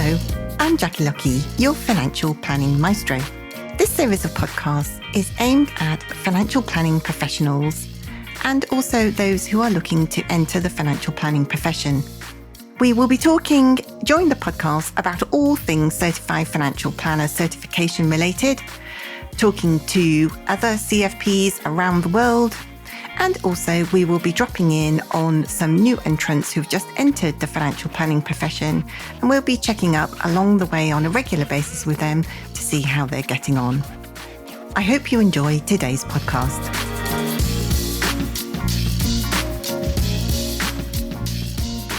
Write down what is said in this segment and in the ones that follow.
Hello, I'm Jackie Lucky, your financial planning maestro. This series of podcasts is aimed at financial planning professionals and also those who are looking to enter the financial planning profession. We will be talking during the podcast about all things Certified Financial Planner certification related, talking to other CFPs around the world, and also we will be dropping in on some new entrants who've just entered the financial planning profession, and we'll be checking up along the way on a regular basis with them to see how they're getting on. I hope you enjoy today's podcast.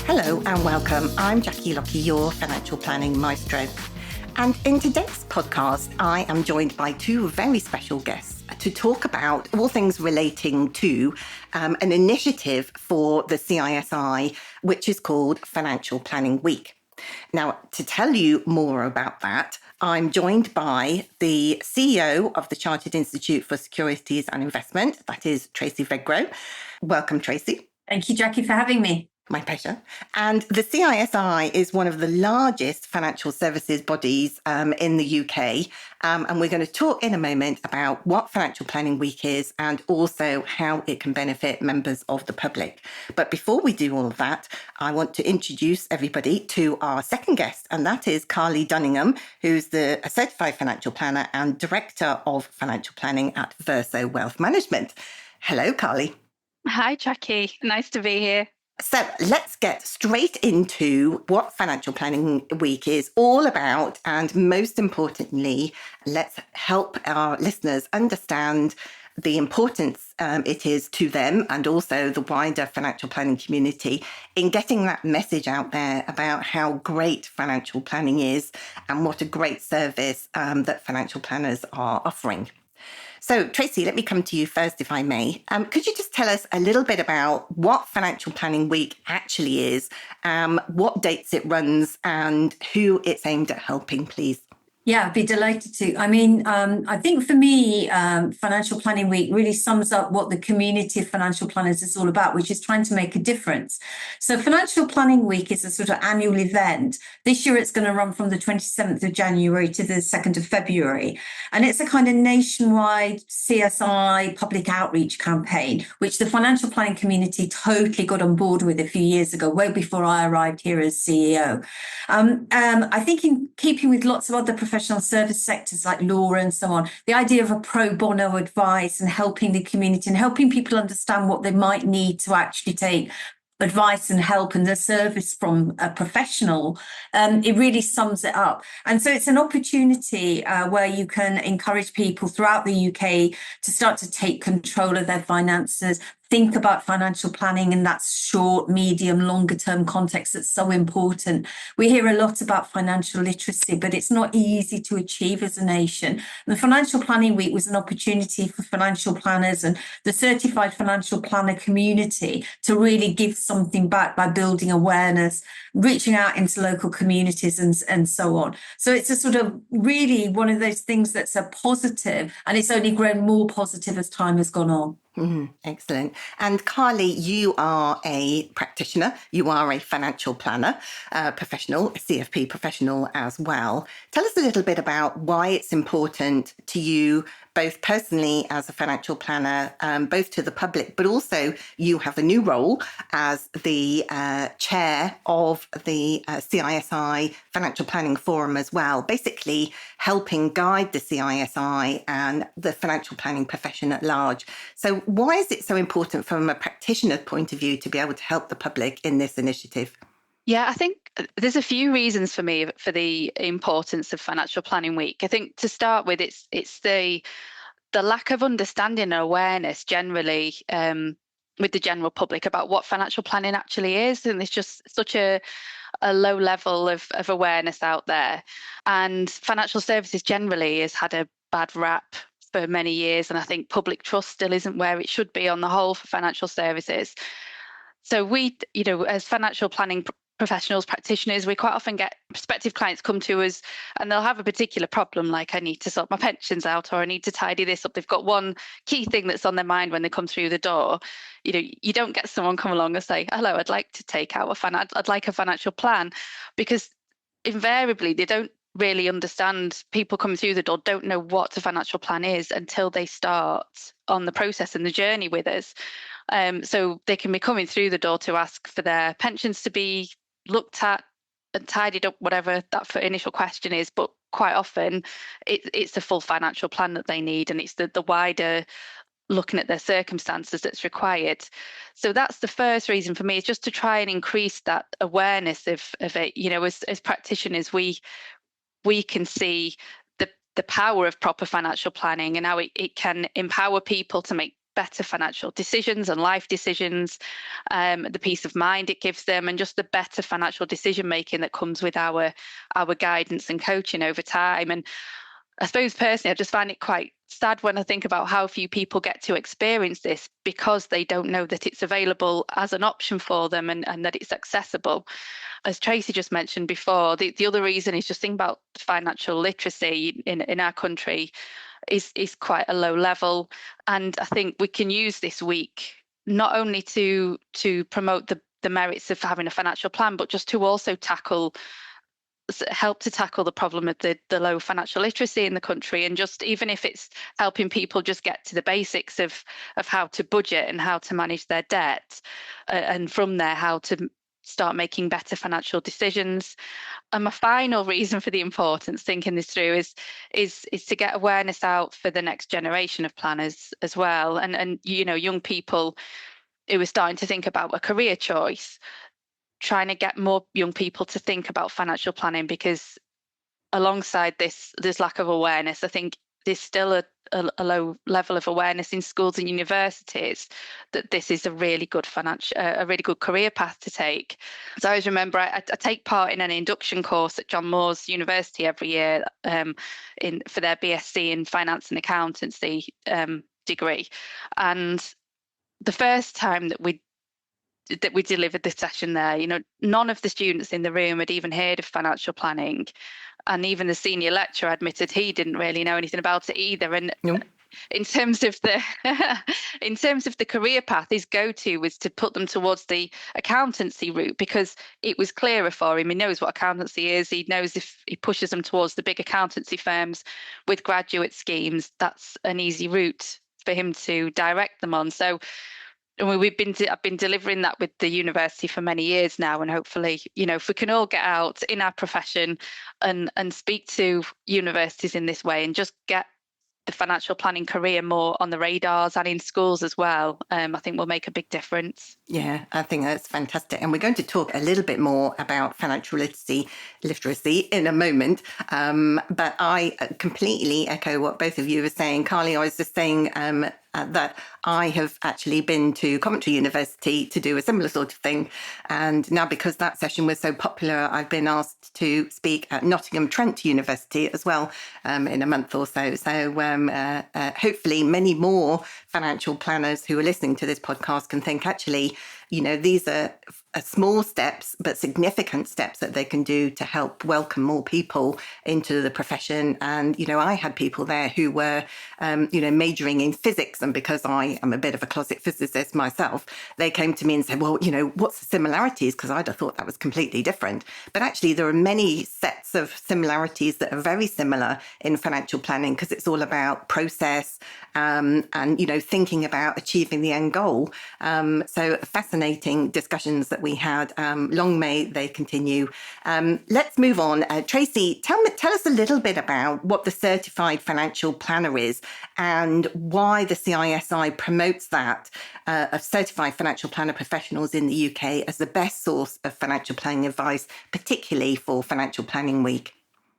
Hello and welcome. I'm Jackie Lucky, your financial planning maestro. And in today's podcast, I am joined by two very special guests to talk about all things relating to an initiative for the CISI, which is called Financial Planning Week. Now, to tell you more about that, I'm joined by the CEO of the Chartered Institute for Securities and Investment, that is Tracy Vegro. Welcome, Tracy. Thank you, Jackie, for having me. My pleasure. And the CISI is one of the largest financial services bodies in the UK. And we're going to talk in a moment about what Financial Planning Week is and also how it can benefit members of the public. But before we do all of that, I want to introduce everybody to our second guest, and that is Carly Dunningham, who's a Certified Financial Planner and Director of Financial Planning at Verso Wealth Management. Hello, Carly. Hi, Jackie. Nice to be here. So let's get straight into what Financial Planning Week is all about. And most importantly, let's help our listeners understand the importance it is to them and also the wider financial planning community in getting that message out there about how great financial planning is and what a great service that financial planners are offering. So, Tracy, let me come to you first, if I may. Could you just tell us a little bit about what Financial Planning Week actually is, what dates it runs, and who it's aimed at helping, please? Yeah, I'd be delighted to. I think for me, Financial Planning Week really sums up what the community of financial planners is all about, which is trying to make a difference. So Financial Planning Week is a sort of annual event. This year, it's going to run from the 27th of January to the 2nd of February. And it's a kind of nationwide CSI public outreach campaign, which the financial planning community totally got on board with a few years ago, way before I arrived here as CEO. I think in keeping with lots of other professional service sectors like law and so on, the idea of a pro bono advice and helping the community and helping people understand what they might need to actually take advice and help and the service from a professional, it really sums it up. And so it's an opportunity where you can encourage people throughout the UK to start to take control of their finances, think about financial planning in that short, medium, longer term context that's so important. We hear a lot about financial literacy, but it's not easy to achieve as a nation. And the Financial Planning Week was an opportunity for financial planners and the certified financial planner community to really give something back by building awareness, reaching out into local communities and so on. So it's a sort of really one of those things that's a positive, and it's only grown more positive as time has gone on. Excellent. And Carly, you are a practitioner, you are a financial planner, professional, a CFP professional as well. Tell us a little bit about why it's important to you, both personally as a financial planner, both to the public, but also you have a new role as the chair of the CISI Financial Planning Forum as well, basically helping guide the CISI and the financial planning profession at large. So why is it so important from a practitioner point of view to be able to help the public in this initiative? Yeah, I think there's a few reasons for me for the importance of Financial Planning Week. I think to start with, it's the lack of understanding and awareness generally with the general public about what financial planning actually is. And there's just such a low level of awareness out there. And financial services generally has had a bad rap for many years. And I think public trust still isn't where it should be on the whole for financial services. So we, as financial planning professionals, practitioners, we quite often get prospective clients come to us and they'll have a particular problem, like I need to sort my pensions out or I need to tidy this up. They've got one key thing that's on their mind when they come through the door. You don't get someone come along and say, hello, I'd like to take out I'd like a financial plan, because invariably they don't really understand, people coming through the door don't know what a financial plan is until they start on the process and the journey with us. So they can be coming through the door to ask for their pensions to be looked at and tidied up, whatever that initial question is, but quite often it's a full financial plan that they need, and it's the wider looking at their circumstances that's required. So that's the first reason for me, is just to try and increase that awareness of it. You know, as practitioners, we can see the power of proper financial planning and how it can empower people to make better financial decisions and life decisions, the peace of mind it gives them, and just the better financial decision making that comes with our guidance and coaching over time. And I suppose personally, I just find it quite sad when I think about how few people get to experience this, because they don't know that it's available as an option for them, and that it's accessible. As Tracy just mentioned before, the other reason is just think about financial literacy in our country is quite a low level. And I think we can use this week not only to promote the merits of having a financial plan, but just to also help to tackle the problem of the low financial literacy in the country. And just even if it's helping people just get to the basics of how to budget and how to manage their debt, and from there how to start making better financial decisions. And my final reason for the importance, thinking this through, is to get awareness out for the next generation of planners as well, and you know, young people who are starting to think about a career choice, trying to get more young people to think about financial planning, because alongside this lack of awareness, I think there's still a low level of awareness in schools and universities that this is a really good career path to take. So I always remember I take part in an induction course at John Moores University every year for their BSc in finance and accountancy degree. And the first time that we delivered this session there, you know, none of the students in the room had even heard of financial planning, and even the senior lecturer admitted he didn't really know anything about it either. And Nope. in terms of the career path, his go-to was to put them towards the accountancy route, because it was clearer for him. He knows what accountancy is. He knows if he pushes them towards the big accountancy firms with graduate schemes, that's an easy route for him to direct them on. So I've been delivering that with the university for many years now, and hopefully, you know, if we can all get out in our profession and speak to universities in this way, and just get the financial planning career more on the radars and in schools as well, I think will make a big difference. Yeah, I think that's fantastic. And we're going to talk a little bit more about financial literacy in a moment. But I completely echo what both of you were saying. Carly, I was just saying that I have actually been to Coventry University to do a similar sort of thing. And now, because that session was so popular, I've been asked to speak at Nottingham Trent University as well in a month or so. So hopefully many more financial planners who are listening to this podcast can think, actually, you know, these are small steps, but significant steps that they can do to help welcome more people into the profession. And, you know, I had people there who were, you know, majoring in physics. And because I am a bit of a closet physicist myself, they came to me and said, well, you know, what's the similarities? Because I'd have thought that was completely different. But actually, there are many sets of similarities that are very similar in financial planning, because it's all about process and, you know, thinking about achieving the end goal. So fascinating discussions that we had. Long may they continue. Let's move on. Tracy, tell us a little bit about what the Certified Financial Planner is and why the CISI promotes that of certified financial planner professionals in the UK as the best source of financial planning advice, particularly for Financial Planning Week.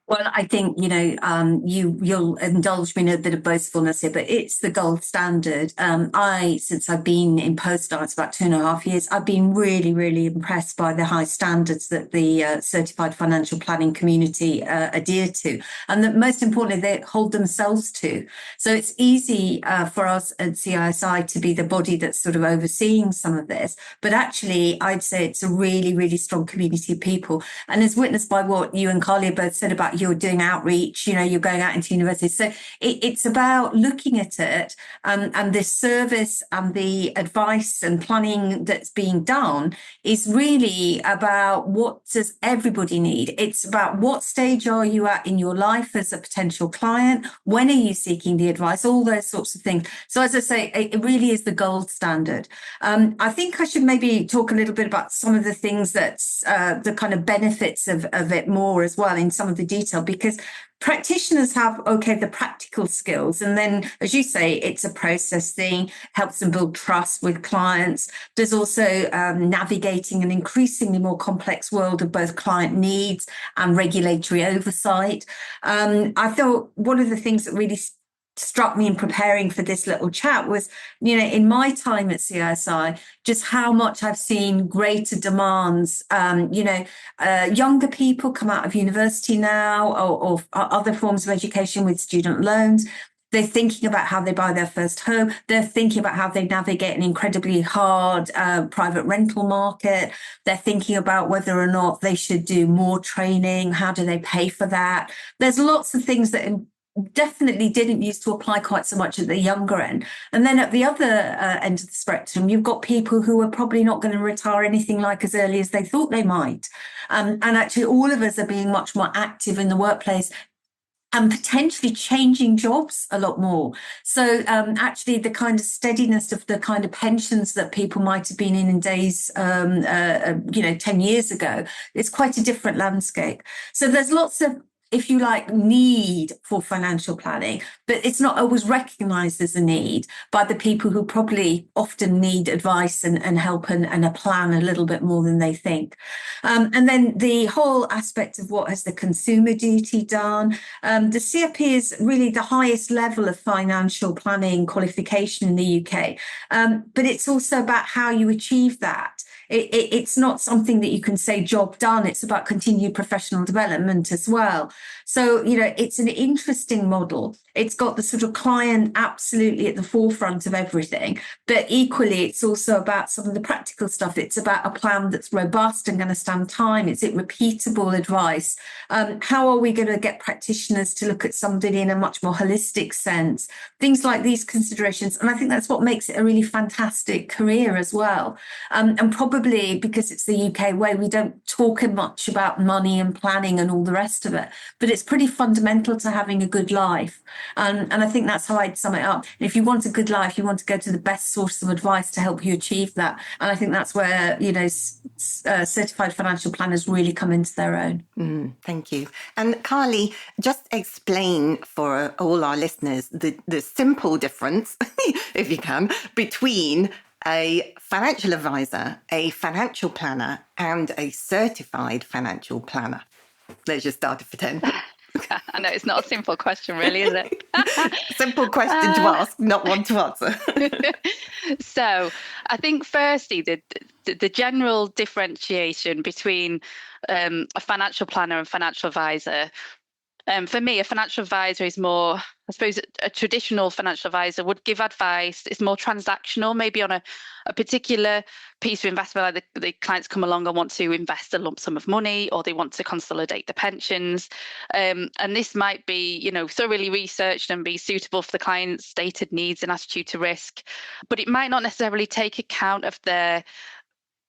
Well, I think, you know, you'll indulge me in a bit of boastfulness here, but it's the gold standard. Since I've been in post now, it's about 2.5 years, I've been really, really impressed by the high standards that the certified financial planning community adhere to, and that most importantly, they hold themselves to. So it's easy for us at CISI to be the body that's sort of overseeing some of this, but actually, I'd say it's a really, really strong community of people. And as witnessed by what you and Carly both said about you're doing outreach, you're going out into universities. So it's about looking at it, and this service and the advice and planning that's being done is really about what does everybody need. It's about what stage are you at in your life as a potential client? When are you seeking the advice? All those sorts of things. So as I say, it really is the gold standard. I think I should maybe talk a little bit about some of the things that's the kind of benefits of it more as well in some of the detail, because practitioners have, the practical skills. And then, as you say, it's a process thing, helps them build trust with clients. There's also navigating an increasingly more complex world of both client needs and regulatory oversight. I thought one of the things that really struck me in preparing for this little chat was, in my time at CISI, just how much I've seen greater demands. Younger people come out of university now or other forms of education with student loans. They're thinking about how they buy their first home. They're thinking about how they navigate an incredibly hard private rental market. They're thinking about whether or not they should do more training. How do they pay for that? There's lots of things that definitely didn't used to apply quite so much at the younger end. And then at the other end of the spectrum, you've got people who are probably not going to retire anything like as early as they thought they might. And actually, all of us are being much more active in the workplace and potentially changing jobs a lot more. So actually, the kind of steadiness of the kind of pensions that people might have been in days, 10 years ago, it's quite a different landscape. So there's lots of, if you like, need for financial planning, but it's not always recognised as a need by the people who probably often need advice and help and a plan a little bit more than they think. And then the whole aspect of what has the consumer duty done. The CFP is really the highest level of financial planning qualification in the UK, but it's also about how you achieve that. It's not something that you can say job done. It's about continued professional development as well. So, it's an interesting model. It's got the sort of client absolutely at the forefront of everything. But equally, it's also about some of the practical stuff. It's about a plan that's robust and going to stand time. Is it repeatable advice? How are we going to get practitioners to look at somebody in a much more holistic sense? Things like these considerations. And I think that's what makes it a really fantastic career as well. And probably because it's the UK way, we don't talk much about money and planning and all the rest of it. But it's pretty fundamental to having a good life. And I think that's how I'd sum it up. And if you want a good life, you want to go to the best source of advice to help you achieve that. And I think that's where, certified financial planners really come into their own. Thank you. And Carly, just explain for all our listeners the simple difference, if you can, between a financial advisor, a financial planner, and a certified financial planner. Let's just start at 10. I know it's not a simple question, really, is it? Simple question to ask, not one to answer. So I think firstly, the general differentiation between a financial planner and financial advisor. For me, a financial advisor is more, I suppose, a traditional financial advisor would give advice. It's more transactional, maybe on a particular piece of investment, like the clients come along and want to invest a lump sum of money, or they want to consolidate the pensions. And this might be, thoroughly researched and be suitable for the client's stated needs and attitude to risk, but it might not necessarily take account of their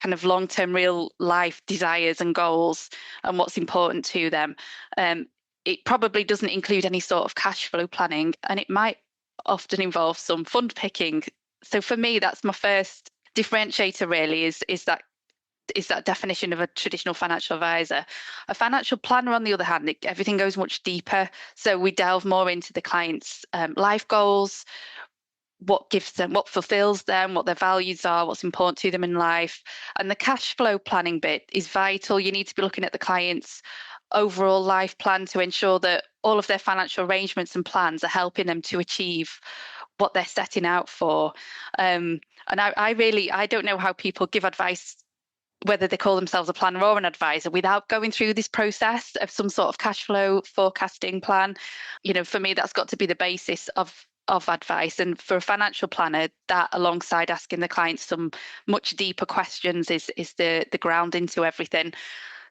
kind of long-term real life desires and goals and what's important to them. It probably doesn't include any sort of cash flow planning, and it might often involve some fund picking. So for me, that's my first differentiator, really, is that definition of a traditional financial advisor. A financial planner, on the other hand, everything goes much deeper. So we delve more into the client's life goals, what gives them, what fulfills them, what their values are, what's important to them in life. And the cash flow planning bit is vital. You need to be looking at the client's overall life plan to ensure that all of their financial arrangements and plans are helping them to achieve what they're setting out for. And I don't know how people give advice, whether they call themselves a planner or an advisor, without going through this process of some sort of cash flow forecasting plan. For me, that's got to be the basis of advice. And for a financial planner, that, alongside asking the client some much deeper questions, is the ground into everything.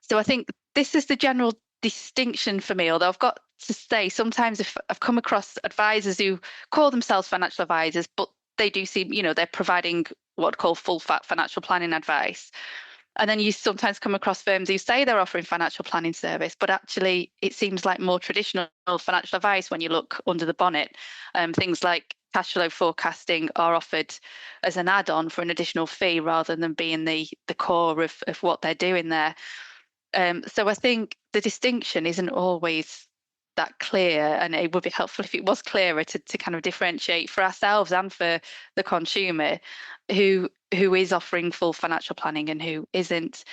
So I think this is the general distinction for me, although I've got to say sometimes if I've come across advisors who call themselves financial advisors, but they do seem, they're providing what I call full fat financial planning advice. And then you sometimes come across firms who say they're offering financial planning service, but actually it seems like more traditional financial advice when you look under the bonnet. Things like cash flow forecasting are offered as an add-on for an additional fee rather than being the core of what they're doing there. So I think the distinction isn't always that clear, and it would be helpful if it was clearer to kind of differentiate for ourselves and for the consumer who is offering full financial planning and who isn't.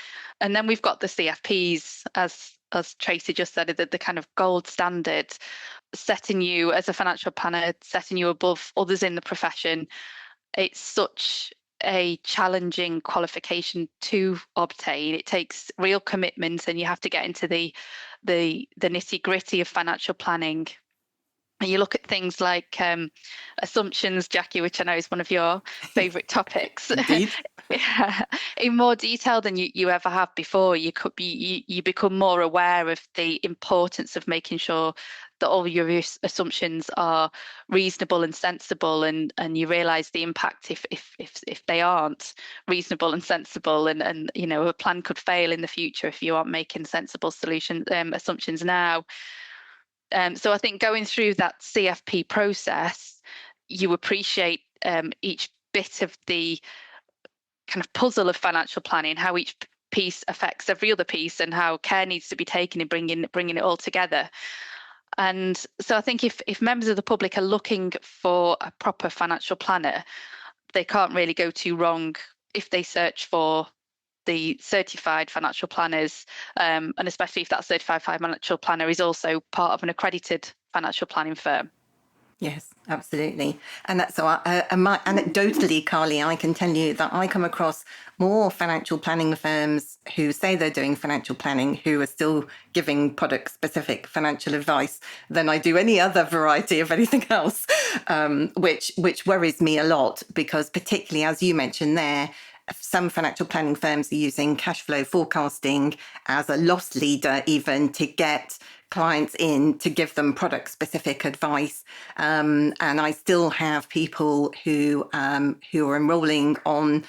And then we've got the CFPs, as Tracy just said, the kind of gold standard, setting you as a financial planner, setting you above others in the profession. It's such a challenging qualification to obtain. It takes real commitment, and you have to get into the nitty-gritty of financial planning. And you look at things like assumptions, Jackie, which I know is one of your favourite topics. Indeed. In more detail than you ever have before. You become more aware of the importance of making sure that all your assumptions are reasonable and sensible, and you realise the impact if they aren't reasonable and sensible, and a plan could fail in the future if you aren't making sensible assumptions now. So I think going through that CFP process, you appreciate each bit of the kind of puzzle of financial planning, how each piece affects every other piece, and how care needs to be taken in bringing it all together. And so I think if members of the public are looking for a proper financial planner, they can't really go too wrong if they search for the certified financial planners, and especially if that certified financial planner is also part of an accredited financial planning firm. Yes, absolutely. And that's so anecdotally, Carly, I can tell you that I come across more financial planning firms who say they're doing financial planning who are still giving product specific financial advice than I do any other variety of anything else, which worries me a lot, because particularly as you mentioned there, some financial planning firms are using cash flow forecasting as a loss leader even to get clients in to give them product specific advice. And I still have people who are enrolling on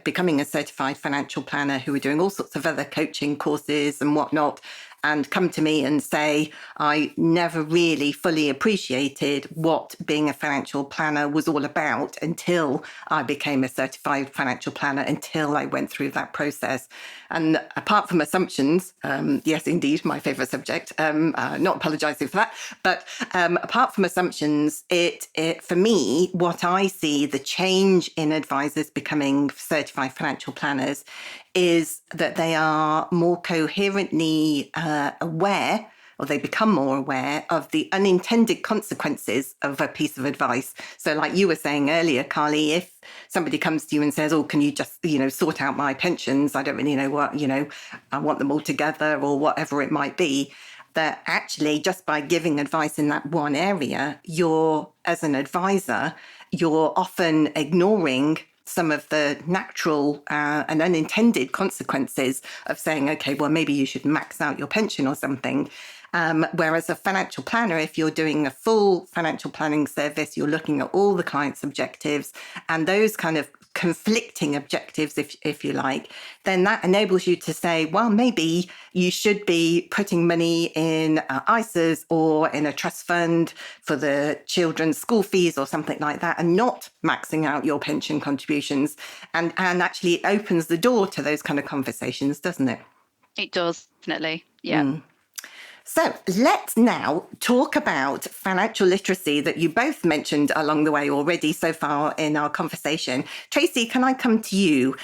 becoming a certified financial planner, who are doing all sorts of other coaching courses and whatnot, and come to me and say, I never really fully appreciated what being a financial planner was all about until I became a certified financial planner, until I went through that process. And apart from assumptions, yes, indeed, my favourite subject, not apologising for that, but apart from assumptions, it for me, what I see, the change in advisors becoming certified financial planners is that they are more coherently aware, or they become more aware of the unintended consequences of a piece of advice. So like you were saying earlier, Carly, if somebody comes to you and says, oh, can you just, sort out my pensions? I don't really know what, I want them all together, or whatever it might be, that actually just by giving advice in that one area, as an advisor, you're often ignoring some of the natural and unintended consequences of saying, okay, well, maybe you should max out your pension or something. Whereas a financial planner, if you're doing a full financial planning service, you're looking at all the client's objectives and those kind of conflicting objectives, if you like, then that enables you to say, well, maybe you should be putting money in ISAs or in a trust fund for the children's school fees or something like that, and not maxing out your pension contributions. And actually it opens the door to those kind of conversations, doesn't it? It does, definitely. Yeah. So let's now talk about financial literacy that you both mentioned along the way already so far in our conversation. Tracy, can I come to you?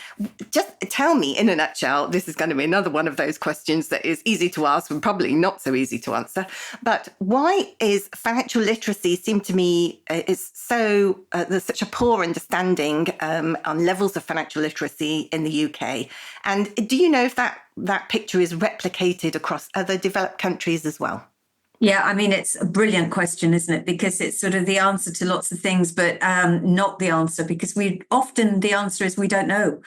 Just tell me in a nutshell, this is going to be another one of those questions that is easy to ask and probably not so easy to answer, but why is financial literacy seem to me is so, there's such a poor understanding on levels of financial literacy in the UK? And do you know if that picture is replicated across other developed countries as well? Yeah, I mean, it's a brilliant question, isn't it? Because it's sort of the answer to lots of things, but not the answer, because the answer is we don't know.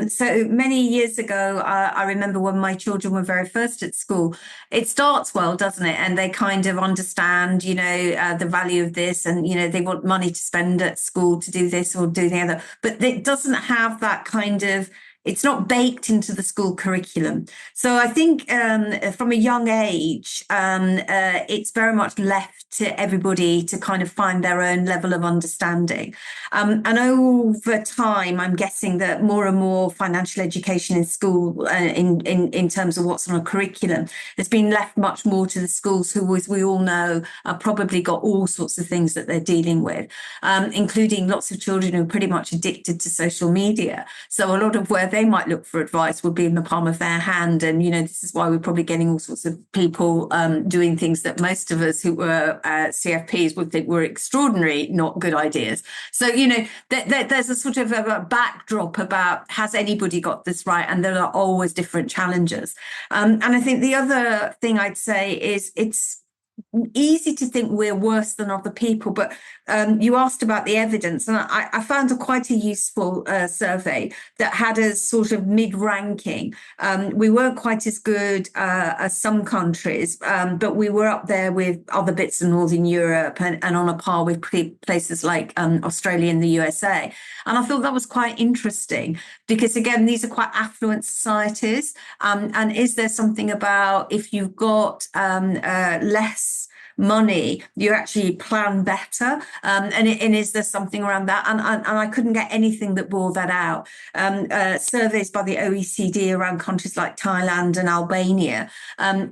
So many years ago, I remember when my children were very first at school, it starts well, doesn't it? And they kind of understand, the value of this, and, they want money to spend at school to do this or do the other, but it doesn't have that kind of, it's not baked into the school curriculum. So I think from a young age, it's very much left to everybody to kind of find their own level of understanding. And over time, I'm guessing that more and more financial education in school, in terms of what's on a curriculum, has been left much more to the schools who, as we all know, have probably got all sorts of things that they're dealing with, including lots of children who are pretty much addicted to social media. So a lot of where they might look for advice would be in the palm of their hand. And, this is why we're probably getting all sorts of people doing things that most of us who were CFPs would think were extraordinary, not good ideas. So, there's a sort of a backdrop about, has anybody got this right? And there are always different challenges. And I think the other thing I'd say is it's easy to think we're worse than other people, but you asked about the evidence, and I found quite a useful survey that had a sort of mid-ranking. We weren't quite as good as some countries, but we were up there with other bits of Northern Europe and on a par with places like Australia and the USA. And I thought that was quite interesting because, again, these are quite affluent societies. And is there something about, if you've got less money, you actually plan better, and is there something around that? And I couldn't get anything that bore that out. Surveys by the OECD around countries like Thailand and Albania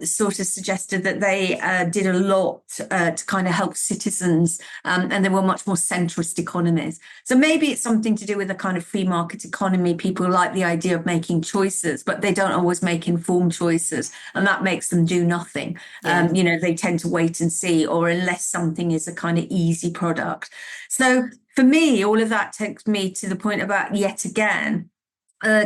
sort of suggested that they did a lot to kind of help citizens, and they were much more centrist economies. So maybe it's something to do with a kind of free market economy. People like the idea of making choices, but they don't always make informed choices, and that makes them do nothing. Yeah. They tend to wait and see, or unless something is a kind of easy product. So for me, all of that takes me to the point about, yet again,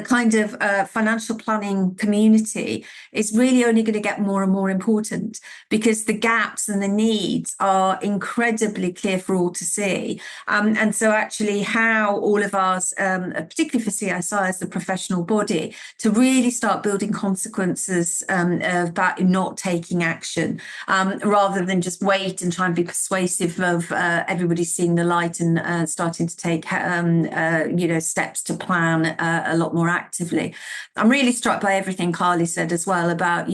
kind of financial planning community is really only going to get more and more important, because the gaps and the needs are incredibly clear for all to see. And so actually how all of us, particularly for CISI as the professional body, to really start building consequences about not taking action, rather than just wait and try and be persuasive of everybody seeing the light and starting to take steps to plan a lot more actively. I'm really struck by everything Carly said as well about,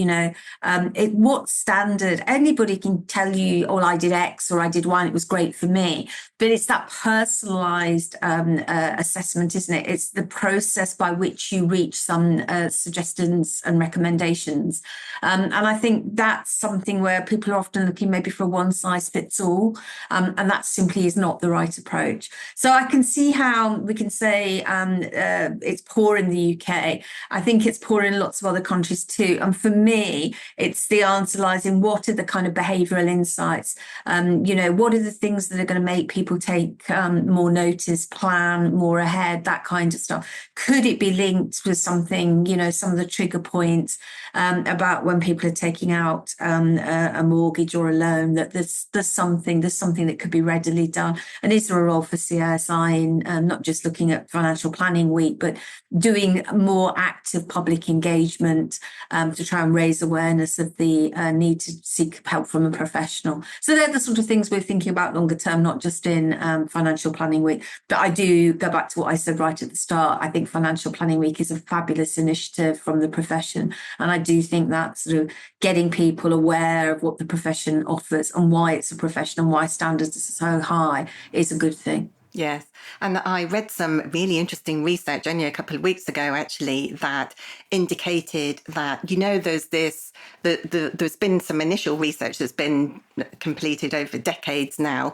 what standard. Anybody can tell you, oh, I did X or I did Y and it was great for me. But it's that personalized assessment, isn't it? It's the process by which you reach some suggestions and recommendations. And I think that's something where people are often looking maybe for a one size fits all. And that simply is not the right approach. So I can see how we can say it's poor in the UK. I think it's poor in lots of other countries too. And for me, it's the answer lies in what are the kind of behavioural insights? What are the things that are going to make people take more notice, plan more ahead, that kind of stuff? Could it be linked with something, some of the trigger points about when people are taking out a mortgage or a loan, that there's something that could be readily done? And is there a role for CISI in not just looking at Financial Planning Week, but doing more active public engagement to try and raise awareness of the need to seek help from a professional? So they're the sort of things we're thinking about longer term, not just in Financial Planning Week. But I do go back to what I said right at the start. I think Financial Planning Week is a fabulous initiative from the profession. And I do think that sort of getting people aware of what the profession offers and why it's a profession and why standards are so high is a good thing. Yes. And I read some really interesting research only a couple of weeks ago, actually, that indicated that, there's been some initial research that's been completed over decades now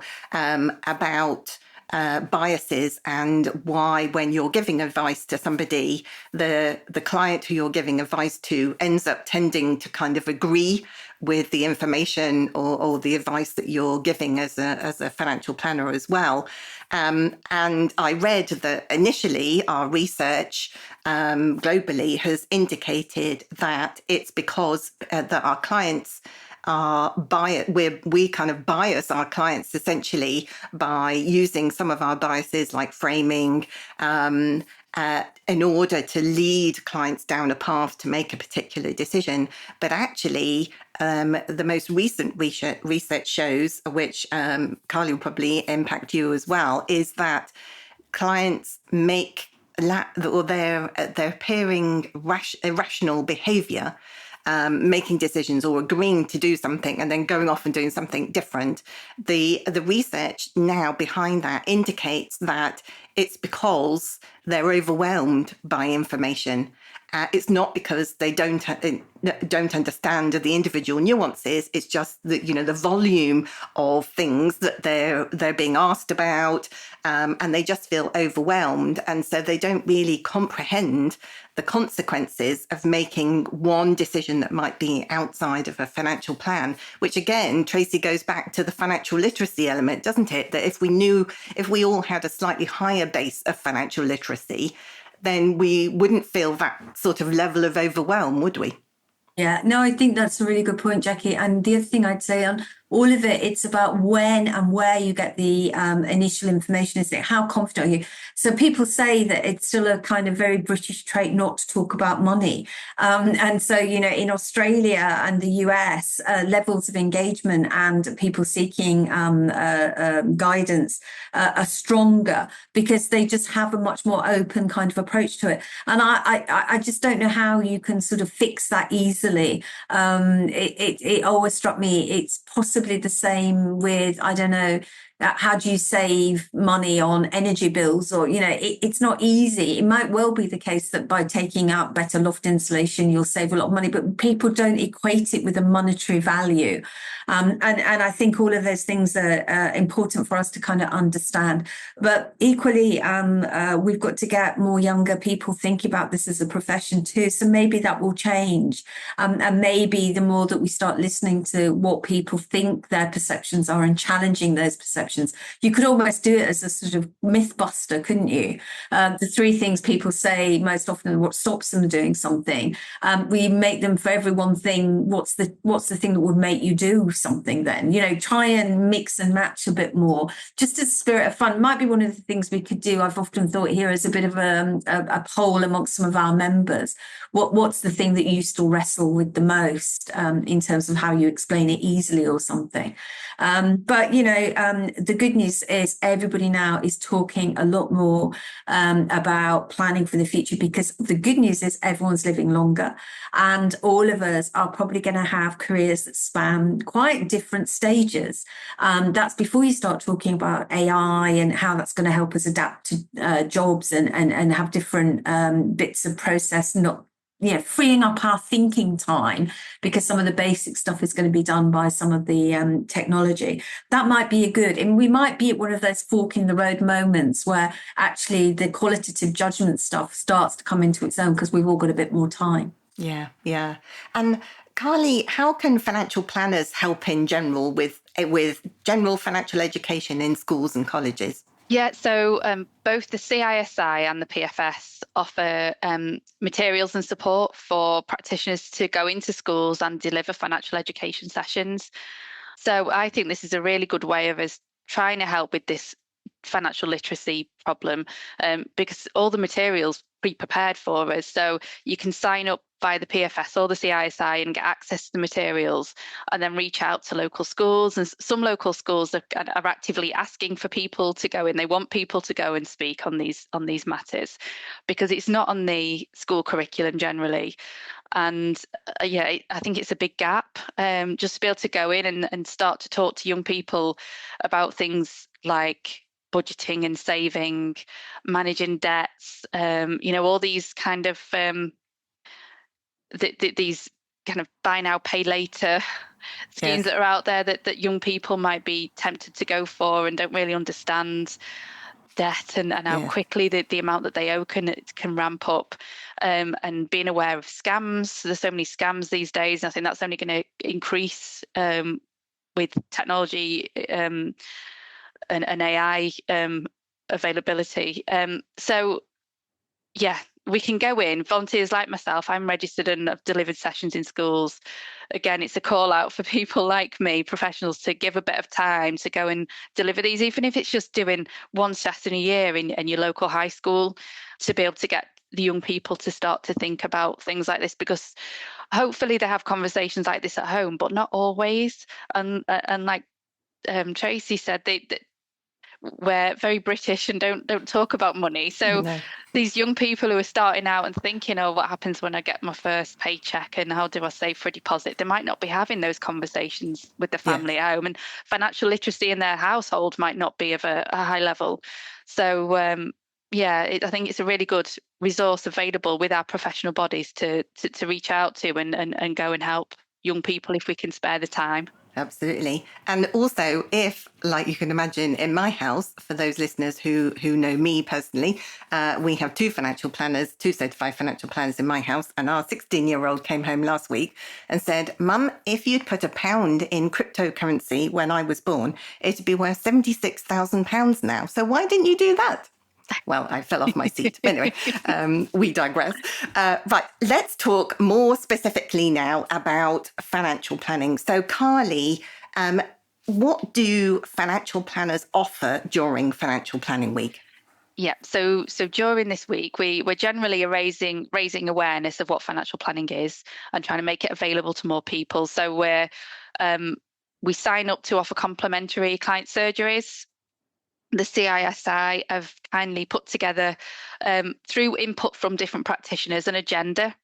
about biases and why, when you're giving advice to somebody, the client who you're giving advice to ends up tending to kind of agree with the information or the advice that you're giving as a financial planner as well. And I read that initially our research globally has indicated that it's because that our clients we kind of bias our clients essentially by using some of our biases like framing in order to lead clients down a path to make a particular decision. But actually, the most recent research shows, which Carly will probably impact you as well, is that clients make they're appearing irrational behavior, making decisions or agreeing to do something and then going off and doing something different. The research now behind that indicates that it's because they're overwhelmed by information. It's not because they don't understand the individual nuances. It's just that, the volume of things that they're being asked about, and they just feel overwhelmed, and so they don't really comprehend the consequences of making one decision that might be outside of a financial plan. Which again, Tracy, goes back to the financial literacy element, doesn't it? That if we all had a slightly higher base of financial literacy, then we wouldn't feel that sort of level of overwhelm, would we? Yeah, no, I think that's a really good point, Jackie. And the other thing I'd say on all of it, it's about when and where you get the initial information, isn't it? How confident are you? So people say that it's still a kind of very British trait not to talk about money. And so, in Australia and the US, levels of engagement and people seeking guidance are stronger because they just have a much more open kind of approach to it. And I just don't know how you can sort of fix that easily. It always struck me, it's possibly the same with, I don't know, how do you save money on energy bills? Or, it's not easy. It might well be the case that by taking out better loft insulation, you'll save a lot of money, but people don't equate it with a monetary value. And I think all of those things are important for us to kind of understand. But equally, we've got to get more younger people thinking about this as a profession too. So maybe that will change. And maybe the more that we start listening to what people think their perceptions are and challenging those perceptions, you could almost do it as a sort of myth buster, couldn't you? The three things people say most often, what stops them doing something. We make them for every one thing. What's the thing that would make you do something then? Try and mix and match a bit more, just as a spirit of fun. Might be one of the things we could do. I've often thought here as a bit of a poll amongst some of our members. What's the thing that you still wrestle with the most in terms of how you explain it easily or something? But the good news is everybody now is talking a lot more about planning for the future, because the good news is everyone's living longer, and all of us are probably going to have careers that span quite different stages. That's before you start talking about AI and how that's going to help us adapt to jobs and have different bits of process, not freeing up our thinking time, because some of the basic stuff is going to be done by some of the technology. That might be and we might be at one of those fork in the road moments where actually the qualitative judgment stuff starts to come into its own because we've all got a bit more time. Yeah. And Carly, how can financial planners help in general with general financial education in schools and colleges? Yeah, so both the CISI and the PFS offer materials and support for practitioners to go into schools and deliver financial education sessions. So I think this is a really good way of us trying to help with this financial literacy problem, because all the materials pre-prepared for us. So you can sign up via the PFS or the CISI and get access to the materials, and then reach out to local schools. And some local schools are actively asking for people to go in. They want people to go and speak on these matters, because it's not on the school curriculum generally. And I think it's a big gap, just to be able to go in and start to talk to young people about things like budgeting and saving, managing debts, all these kind of these kind of buy now, pay later schemes that are out there that young people might be tempted to go for and don't really understand debt and how quickly the amount that they owe can ramp up, and being aware of scams. There's so many scams these days, and I think that's only going to increase with technology and AI availability. So we can go in, volunteers like myself, I'm registered and I've delivered sessions in schools. Again, it's a call out for people like me, professionals, to give a bit of time to go and deliver these, even if it's just doing one session a year in your local high school, to be able to get the young people to start to think about things like this, because hopefully they have conversations like this at home, but not always. And like Tracy said, we're very British and don't talk about money. So No. these young people who are starting out and thinking, oh, what happens when I get my first paycheck and how do I save for a deposit? They might not be having those conversations with the family at home, and financial literacy in their household might not be of a high level. So I think it's a really good resource available with our professional bodies to reach out to and go and help young people if we can spare the time. Absolutely. And also, if, like you can imagine, in my house, for those listeners who know me personally, we have two certified financial planners in my house. And our 16-year-old came home last week and said, Mum, if you'd put £1 in cryptocurrency when I was born, it'd be worth £76,000 now. So why didn't you do that? Well, I fell off my seat. But anyway, we digress. Right, let's talk more specifically now about financial planning. So, Carly, what do financial planners offer during Financial Planning Week? Yeah, so during this week, we're generally raising awareness of what financial planning is and trying to make it available to more people. So we sign up to offer complimentary client surgeries. The CISI have kindly put together, through input from different practitioners, an agenda.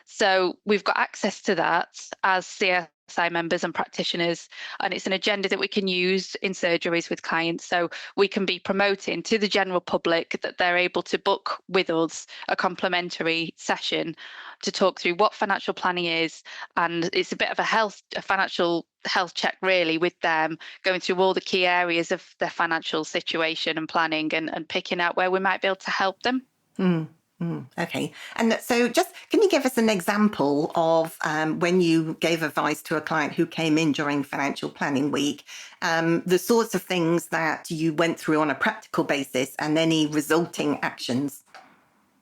So we've got access to that as CISI members and practitioners, and it's an agenda that we can use in surgeries with clients. So we can be promoting to the general public that they're able to book with us a complimentary session to talk through what financial planning is. And it's a bit of a financial health check, really, with them, going through all the key areas of their financial situation and planning, and picking out where we might be able to help them. Okay. And so just, can you give us an example of when you gave advice to a client who came in during Financial Planning Week, the sorts of things that you went through on a practical basis and any resulting actions?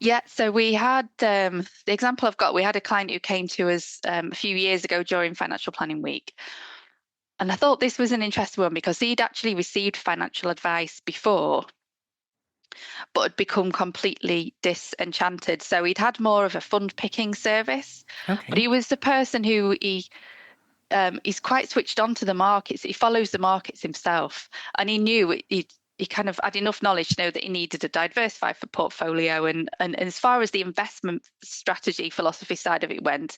Yeah, so we had, the example I've got, we had a client who came to us a few years ago during Financial Planning Week. And I thought this was an interesting one because he'd actually received financial advice before, but had become completely disenchanted. So he'd had more of a fund picking service, but he was the person who he's quite switched on to the markets. He follows the markets himself, and he knew he kind of had enough knowledge to know that he needed a diversified portfolio. And as far as the investment strategy philosophy side of it went,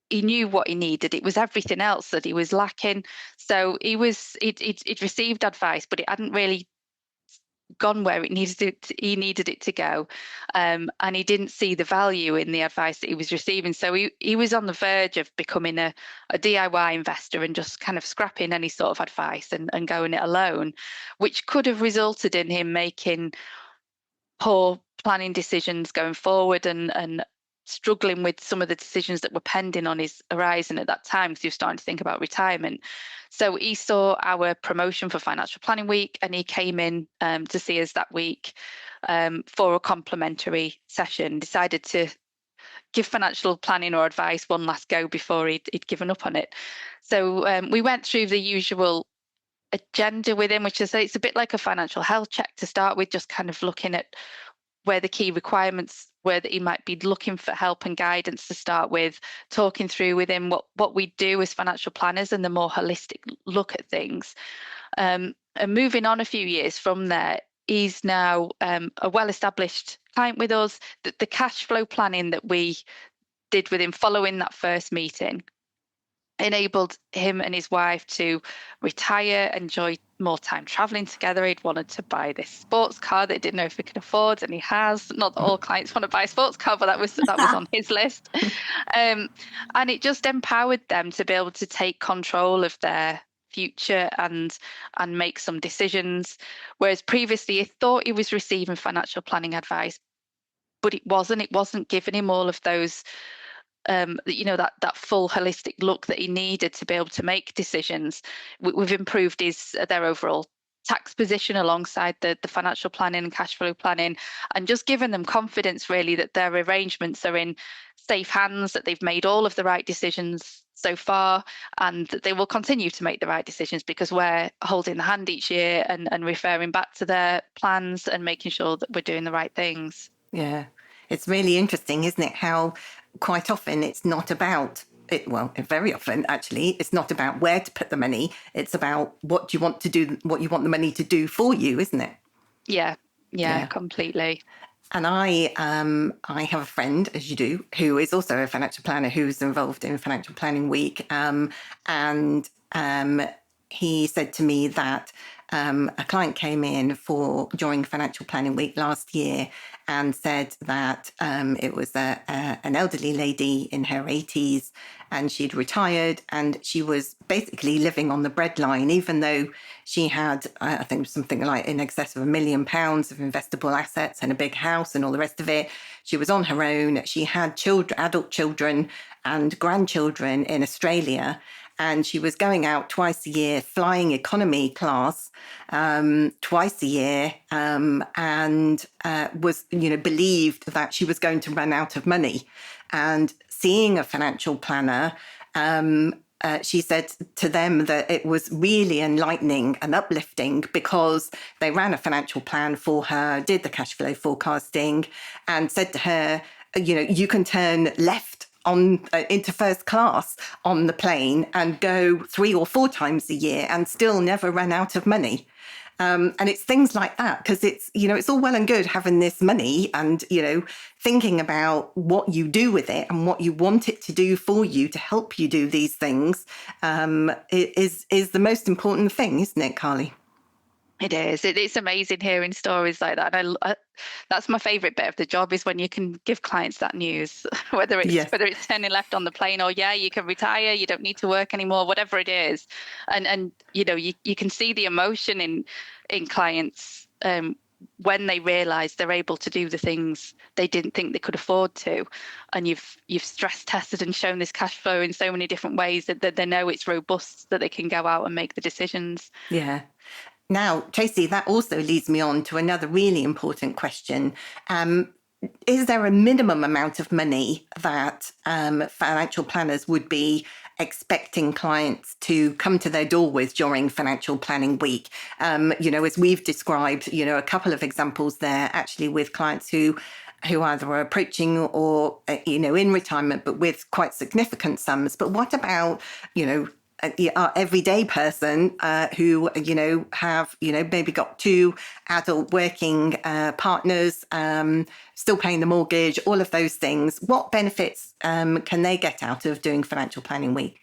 he knew what he needed. It was everything else that he was lacking. So he'd received advice, but it hadn't really gone where he needed it to go, and he didn't see the value in the advice that he was receiving. So he was on the verge of becoming a DIY investor and just kind of scrapping any sort of advice and going it alone, which could have resulted in him making poor planning decisions going forward and struggling with some of the decisions that were pending on his horizon at that time, because he was starting to think about retirement. So he saw our promotion for Financial Planning Week, and he came in to see us that week for a complimentary session, decided to give financial planning or advice one last go before he'd given up on it. So we went through the usual agenda with him, which is, it's a bit like a financial health check to start with, just kind of looking at where the key requirements were that he might be looking for help and guidance to start with, talking through with him what we do as financial planners and the more holistic look at things. And moving on a few years from there, he's now a well-established client with us. The cash flow planning that we did with him following that first meeting enabled him and his wife to retire, enjoy more time traveling together. He'd wanted to buy this sports car that he didn't know if he could afford, and he has. Not that all clients want to buy a sports car, but that was on his list. And it just empowered them to be able to take control of their future and make some decisions. Whereas previously he thought he was receiving financial planning advice, but it wasn't giving him all of those that full holistic look that he needed to be able to make decisions. We've improved their overall tax position alongside the financial planning and cash flow planning, and just giving them confidence really that their arrangements are in safe hands, that they've made all of the right decisions so far, and that they will continue to make the right decisions because we're holding the hand each year and referring back to their plans and making sure that we're doing the right things. Yeah, it's really interesting, isn't it? How quite often it's not about it. Well, very often actually, it's not about where to put the money. It's about what you want to do, what you want the money to do for you, isn't it? Yeah, completely. And I have a friend, as you do, who is also a financial planner who's involved in Financial Planning Week. And he said to me that a client came in during Financial Planning Week last year and said that it was an elderly lady in her 80s, and she'd retired and she was basically living on the breadline, even though she had, I think, something like in excess of £1 million of investable assets and a big house and all the rest of it. She was on her own. She had children, adult children and grandchildren in Australia. And she was going out twice a year, flying economy class twice a year, and was, believed that she was going to run out of money. And seeing a financial planner, she said to them that it was really enlightening and uplifting because they ran a financial plan for her, did the cash flow forecasting, and said to her, you can turn left into first class on the plane and go 3 or 4 times a year and still never run out of money. And it's things like that, because it's all well and good having this money and, thinking about what you do with it and what you want it to do for you to help you do these things is the most important thing, isn't it, Carly? It is. It's amazing hearing stories like that. That's my favourite bit of the job, is when you can give clients that news, whether it's turning left on the plane or you can retire, you don't need to work anymore, whatever it is, and you can see the emotion in clients when they realise they're able to do the things they didn't think they could afford to, and you've stress tested and shown this cash flow in so many different ways that they know it's robust, that they can go out and make the decisions. Yeah. Now, Tracy, that also leads me on to another really important question. Is there a minimum amount of money that financial planners would be expecting clients to come to their door with during Financial Planning Week? As we've described, a couple of examples there actually with clients who either are approaching or, in retirement, but with quite significant sums. But what about, our everyday person who, have, maybe got 2 adult working partners, still paying the mortgage, all of those things? What benefits can they get out of doing Financial Planning Week?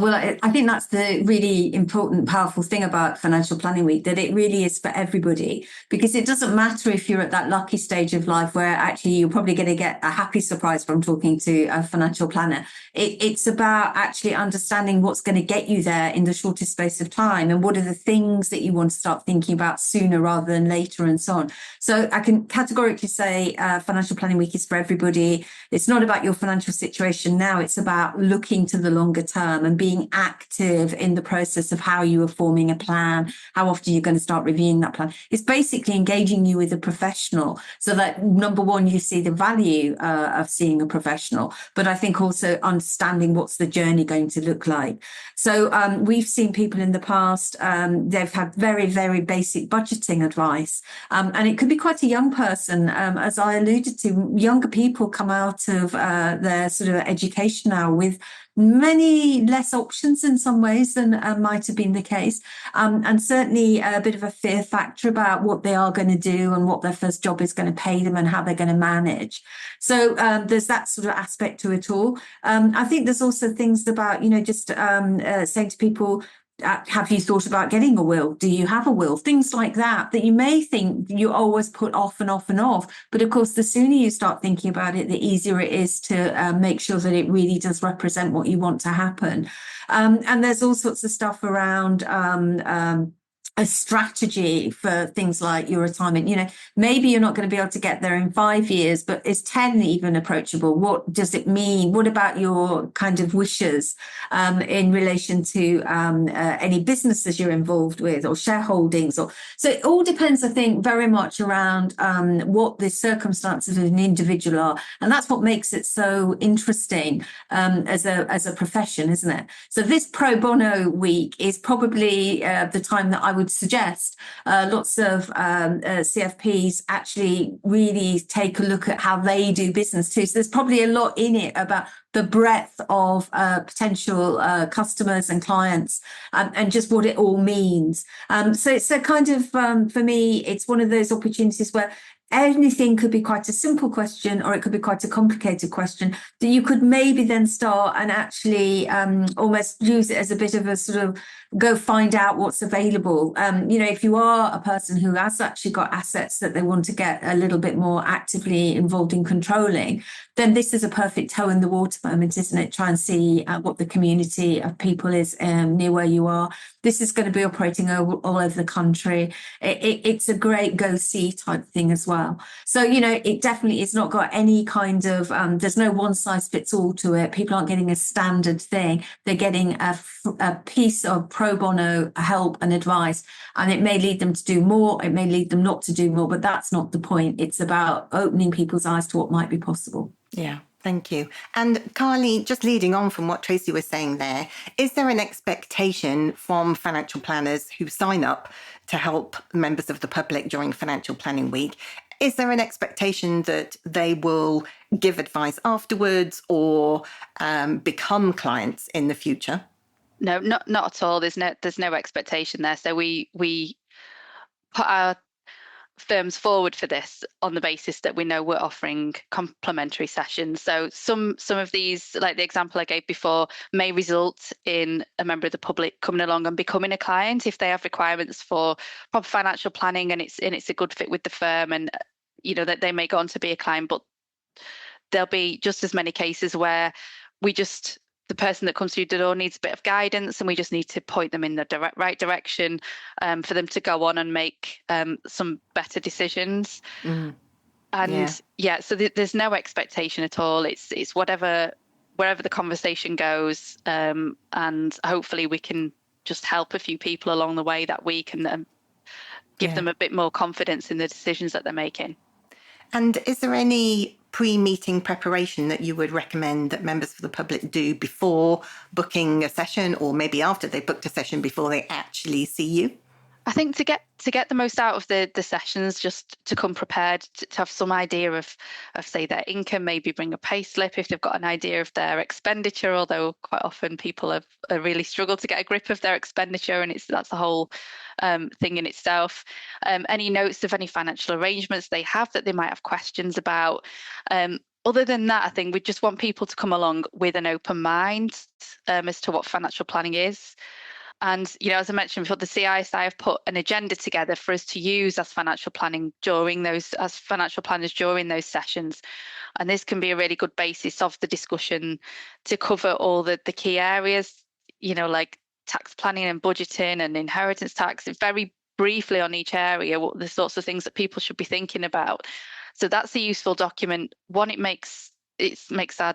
Well, I think that's the really important, powerful thing about Financial Planning Week, that it really is for everybody, because it doesn't matter if you're at that lucky stage of life where actually you're probably going to get a happy surprise from talking to a financial planner. It's about actually understanding what's going to get you there in the shortest space of time, and what are the things that you want to start thinking about sooner rather than later, and so on. So I can categorically say Financial Planning Week is for everybody. It's not about your financial situation now. It's about looking to the longer term and being active in the process of how you are forming a plan, how often you're going to start reviewing that plan. It's basically engaging you with a professional, so that, number one, you see the value of seeing a professional, but I think also understanding what's the journey going to look like. So we've seen people in the past, they've had very, very basic budgeting advice, and it could be quite a young person. As I alluded to, younger people come out of their sort of education now with many less options in some ways than might have been the case, and certainly a bit of a fear factor about what they are going to do and what their first job is going to pay them and how they're going to manage. So there's that sort of aspect to it all. I think there's also things about, just saying to people, have you thought about getting a will? Do you have a will? Things like that you may think you always put off and off and off. But of course, the sooner you start thinking about it, the easier it is to make sure that it really does represent what you want to happen. And there's all sorts of stuff around a strategy for things like your retirement. Maybe you're not going to be able to get there in 5 years, but is 10 even approachable? What does it mean? What about your kind of wishes in relation to any businesses you're involved with or shareholdings? So it all depends, I think, very much around what the circumstances of an individual are. And that's what makes it so interesting as a profession, isn't it? So this pro bono week is probably the time that I would suggest lots of CFPs actually really take a look at how they do business too. So there's probably a lot in it about the breadth of potential customers and clients and just what it all means. So it's a kind of, for me, it's one of those opportunities where anything could be quite a simple question or it could be quite a complicated question that you could maybe then start and actually almost use it as a bit of a sort of go find out what's available. If you are a person who has actually got assets that they want to get a little bit more actively involved in controlling, then this is a perfect toe in the water moment, isn't it? Try and see what the community of people is near where you are. This is going to be operating all over the country. It's a great go-see type thing as well. So, it definitely is not got any kind of, there's no one size fits all to it. People aren't getting a standard thing. They're getting a piece of pro bono help and advice, and it may lead them to do more. It may lead them not to do more, but that's not the point. It's about opening people's eyes to what might be possible. Yeah. Thank you. And Carly, just leading on from what Tracy was saying there, is there an expectation from financial planners who sign up to help members of the public during Financial Planning Week? Is there an expectation that they will give advice afterwards or become clients in the future? No, not at all. There's no expectation there. So we put our firms forward for this on the basis that we know we're offering complimentary sessions. So some of these, like the example I gave before, may result in a member of the public coming along and becoming a client if they have requirements for proper financial planning and it's a good fit with the firm, and that they may go on to be a client. But there'll be just as many cases where the person that comes through the door needs a bit of guidance and we just need to point them in the right direction for them to go on and make some better decisions. And so there's no expectation at all. It's wherever the conversation goes, and hopefully we can just help a few people along the way that week and give them a bit more confidence in the decisions that they're making. And is there any pre-meeting preparation that you would recommend that members of the public do before booking a session, or maybe after they've booked a session before they actually see you? I think to get the most out of the sessions, just to come prepared, to have some idea of say their income, maybe bring a pay slip if they've got an idea of their expenditure, although quite often people have really struggled to get a grip of their expenditure, and that's a whole thing in itself. Any notes of any financial arrangements they have that they might have questions about. Other than that, I think we just want people to come along with an open mind as to what financial planning is. And, as I mentioned before, the CISI have put an agenda together for us to use as financial planners during those sessions. And this can be a really good basis of the discussion to cover all the key areas, like tax planning and budgeting and inheritance tax, very briefly on each area, what the sorts of things that people should be thinking about. So that's a useful document. One, it makes our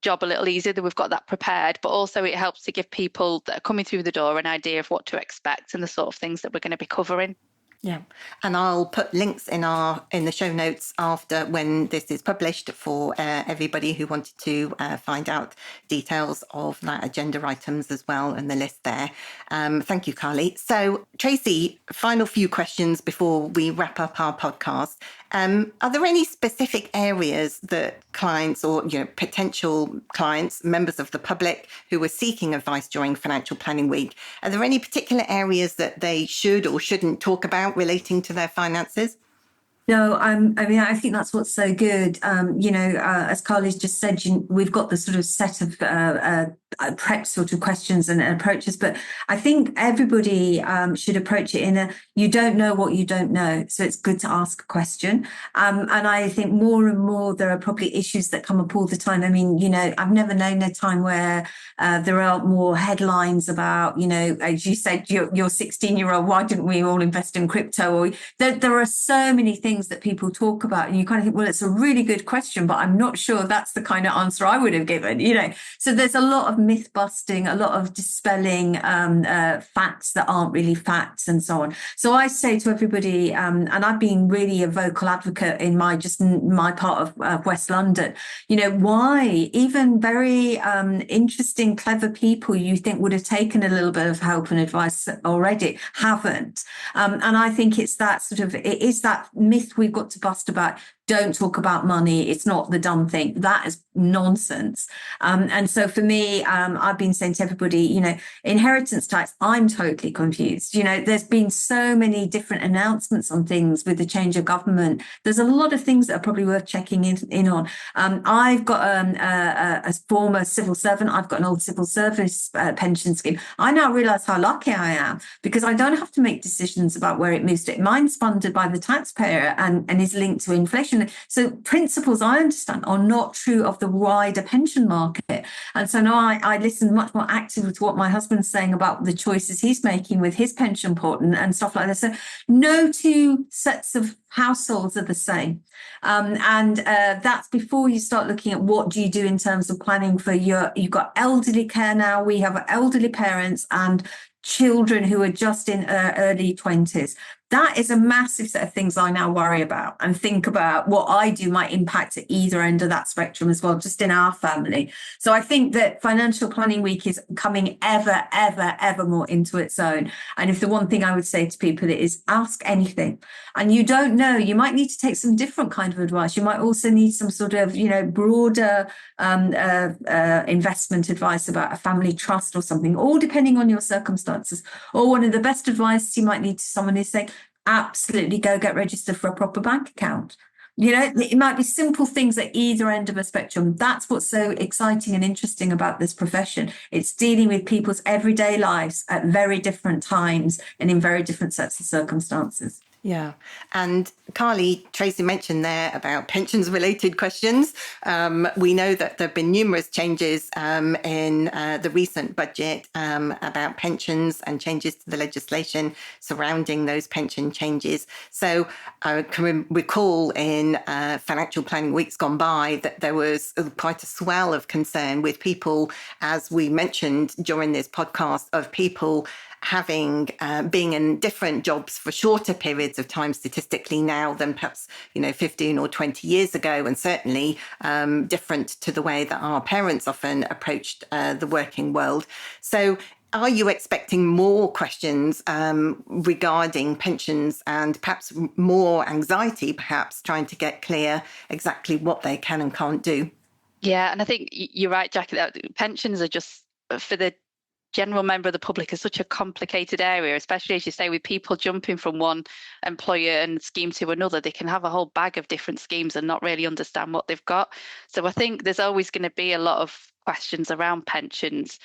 job a little easier that we've got that prepared, but also it helps to give people that are coming through the door an idea of what to expect and the sort of things that we're going to be covering. Yeah, and I'll put links in the show notes after when this is published for everybody who wanted to find out details of that agenda items as well and the list there. Thank you, Carly. So, Tracy, final few questions before we wrap up our podcast. Are there any specific areas that clients or potential clients, members of the public who are seeking advice during Financial Planning Week, are there any particular areas that they should or shouldn't talk about relating to their finances? No, I mean, I think that's what's so good. As Carly's just said, we've got the sort of set of prep sort of questions and approaches, but I think everybody should approach it in a, you don't know what you don't know. So it's good to ask a question. And I think more and more there are probably issues that come up all the time. I mean, I've never known a time where there are more headlines about, as you said, your 16-year-old, why didn't we all invest in crypto? Or there are so many things that people talk about, and you kind of think, well, it's a really good question, but I'm not sure that's the kind of answer I would have given, So there's a lot of myth busting, a lot of dispelling facts that aren't really facts, and so on. So I say to everybody, and I've been really a vocal advocate in my part of West London, why even very interesting, clever people you think would have taken a little bit of help and advice already haven't. And I think it's that it is that myth we've got to bust about. Don't talk about money. It's not the dumb thing. That is nonsense. And so for me, I've been saying to everybody, inheritance tax, I'm totally confused. There's been so many different announcements on things with the change of government. There's a lot of things that are probably worth checking in on. I've got a former civil servant. I've got an old civil service pension scheme. I now realise how lucky I am because I don't have to make decisions about where it moves to. Mine's funded by the taxpayer and is linked to inflation. So principles I understand are not true of the wider pension market. And so now I listen much more actively to what my husband's saying about the choices he's making with his pension pot and stuff like that. So no two sets of households are the same. And that's before you start looking at what do you do in terms of planning for you've got elderly care now. We have elderly parents and children who are just in early 20s. That is a massive set of things I now worry about and think about what I do might impact at either end of that spectrum as well, just in our family. So I think that Financial Planning Week is coming ever, ever, ever more into its own. And if the one thing I would say to people is ask anything. And you don't know, you might need to take some different kind of advice. You might also need some sort of, broader investment advice about a family trust or something, all depending on your circumstances. Or one of the best advice you might need to someone is saying, absolutely go get registered for a proper bank account. It might be simple things at either end of a spectrum. That's what's so exciting and interesting about this profession. It's dealing with people's everyday lives at very different times and in very different sets of circumstances. Yeah. And Carly, Tracy mentioned there about pensions related questions. We know that there have been numerous changes in the recent budget about pensions and changes to the legislation surrounding those pension changes. So I can recall in Financial Planning Weeks gone by that there was quite a swell of concern with people, as we mentioned during this podcast, of people having being in different jobs for shorter periods of time statistically now than perhaps 15 or 20 years ago, and certainly different to the way that our parents often approached the working world. So are you expecting more questions regarding pensions and perhaps more anxiety, perhaps trying to get clear exactly what they can and can't do? Yeah, and I think you're right, Jackie, that pensions are just, for the general member of the public, is such a complicated area, especially as you say, with people jumping from one employer and scheme to another. They can have a whole bag of different schemes and not really understand what they've got. So I think there's always going to be a lot of questions around pensions.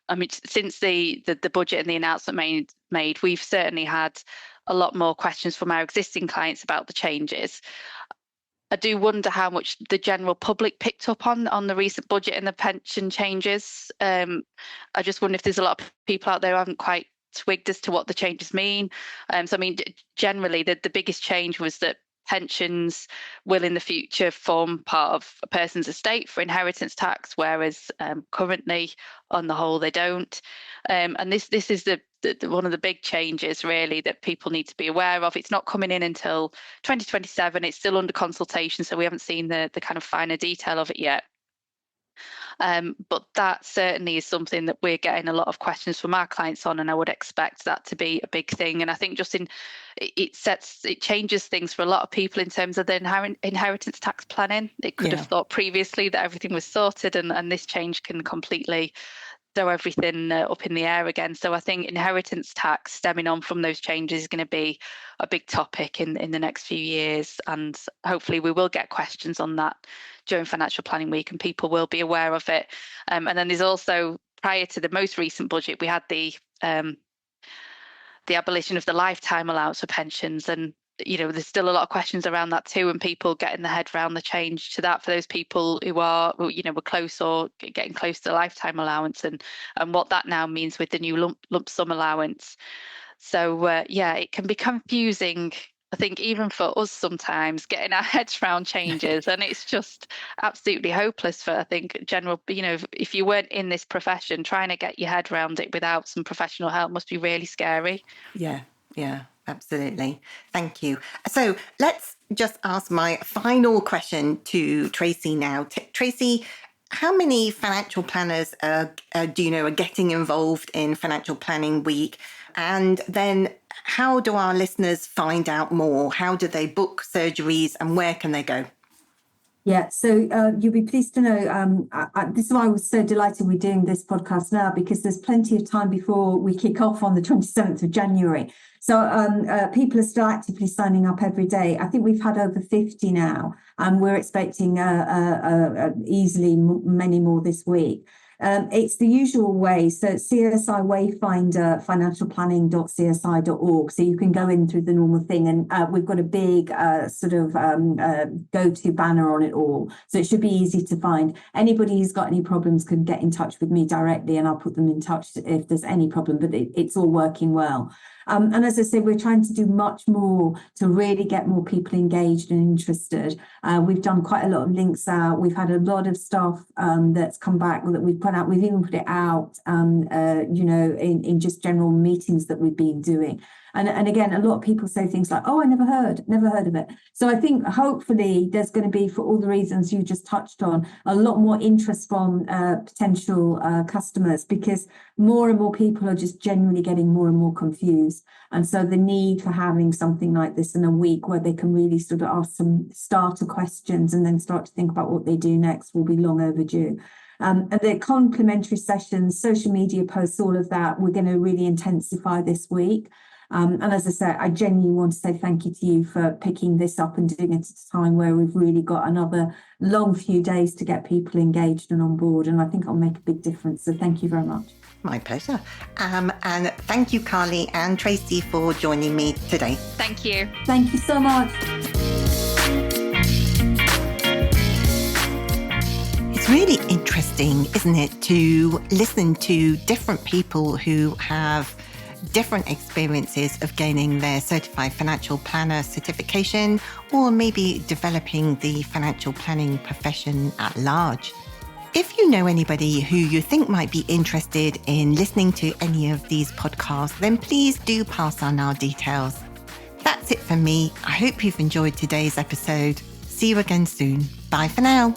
I mean, since the budget and the announcement made, we've certainly had a lot more questions from our existing clients about the changes. I do wonder how much the general public picked up on the recent budget and the pension changes. I just wonder if there's a lot of people out there who haven't quite twigged as to what the changes mean. So, I mean, generally, the biggest change was that pensions will in the future form part of a person's estate for inheritance tax, whereas currently, on the whole, they don't. And this is the one of the big changes really that people need to be aware of. It's not coming in until 2027. It's still under consultation, so we haven't seen the kind of finer detail of it yet. But that certainly is something that we're getting a lot of questions from our clients on, and I would expect that to be a big thing. And I think just it changes things for a lot of people in terms of their inheritance tax planning. It could have thought previously that everything was sorted, and this change can completely throw everything up in the air again. So I think inheritance tax stemming on from those changes is going to be a big topic in the next few years, and hopefully we will get questions on that during Financial Planning Week and people will be aware of it. And then there's also, prior to the most recent budget, we had the abolition of the lifetime allowance for pensions, and there's still a lot of questions around that too, and people getting their head around the change to that for those people who are, were close or getting close to the lifetime allowance, and what that now means with the new lump sum allowance. So it can be confusing, I think, even for us sometimes, getting our heads around changes, and it's just absolutely hopeless for, I think, general, if you weren't in this profession, trying to get your head around it without some professional help must be really scary. Yeah, absolutely. Thank you. So let's just ask my final question to Tracy now. Tracy, how many financial planners do you know are getting involved in Financial Planning Week? And then how do our listeners find out more? How do they book surgeries and where can they go? Yeah, so you'll be pleased to know, this is why I was so delighted we're doing this podcast now, because there's plenty of time before we kick off on the 27th of January. So people are still actively signing up every day. I think we've had over 50 now, and we're expecting easily many more this week. It's the usual way. So CSI Wayfinder, financialplanning.csi.org. So you can go in through the normal thing, and we've got a big go-to banner on it all. So it should be easy to find. Anybody who's got any problems can get in touch with me directly, and I'll put them in touch if there's any problem, but it's all working well. And as I say, we're trying to do much more to really get more people engaged and interested. We've done quite a lot of links out. We've had a lot of stuff that's come back that we've put out. We've even put it out, in just general meetings that we've been doing. And again, a lot of people say things like, oh, I never heard of it. So I think hopefully there's going to be, for all the reasons you just touched on, a lot more interest from potential customers, because more and more people are just genuinely getting more and more confused. And so the need for having something like this in a week where they can really sort of ask some starter questions and then start to think about what they do next will be long overdue. And the complimentary sessions, social media posts, all of that, we're going to really intensify this week. And as I said, I genuinely want to say thank you to you for picking this up and doing it at a time where we've really got another long few days to get people engaged and on board. And I think it'll make a big difference. So thank you very much. My pleasure. And thank you, Carly and Tracy, for joining me today. Thank you. Thank you so much. It's really interesting, isn't it, to listen to different people who have different experiences of gaining their certified financial planner certification, or maybe developing the financial planning profession at large. If you know anybody who you think might be interested in listening to any of these podcasts, then please do pass on our details. That's it for me. I hope you've enjoyed today's episode. See you again soon. Bye for now.